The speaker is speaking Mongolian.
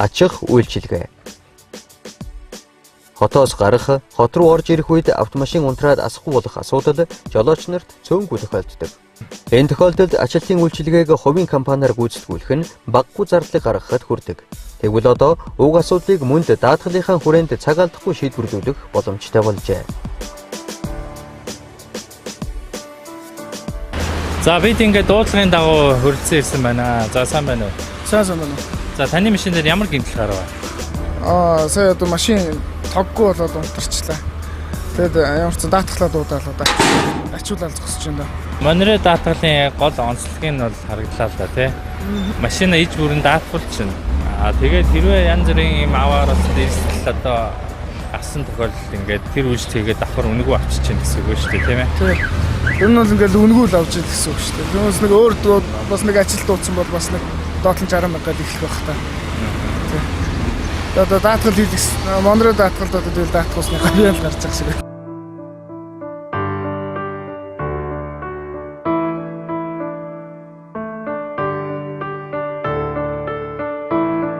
ачих үйлчилгээ. Хотоос гарах, хот руу орж ирэх үед автомашин унтраад асахгүй болох асуудал жолооч нарт цөөнгүй тохиолддог. Энэ тохиолдолд ажилтны үйлчилгээг хувийн компаниар гүйцэтгүүлэх нь багагүй зардлыг гаргахад хүрдэг. Тэгвэл одоо уг асуудлыг мөнд даатгалынхаа хүрээнд цаг алдахгүй шийдвэрлүүлэх боломжтой болжээ. За бид ингээд дуудлагын дагуу хөрөлцөн ирсэн байна. За сайн байна уу? Сайн байна. За таны машин дээр ямар гэмтэл гарав? Сая одоо машин тоггүй болоод унтарчлаа. Тэгэд ямар ч даатгалаа дуудаал одоо ачуулаад зогсож байна. Монирэ даатгалын гол онцлогийг нь бол харагдлаа л да тий. Машина иж бүрэн даатгалчихна. Тэгээд хэрвээ янз бүрийн юм аваараас дэрсэл одоо асан тохиолдолд ингээд тэр үеж тэгээд давхар үнэгүй авчиж чинь гэсэн үг шүү дээ тийм ээ. Тэр нь бол ингээд үнэгүй л авч ийн гэсэн үг шүү дээ. Тэрнээс нэг өөр бас нэг ажил дууцсан бол бас нэг доотлон 60 мянга гээд эхлэх байх та. Одоо даатгал хийх монирэ даатгалд одоо тэгэл даатгуулсны хавьяал гарч байгаа шиг.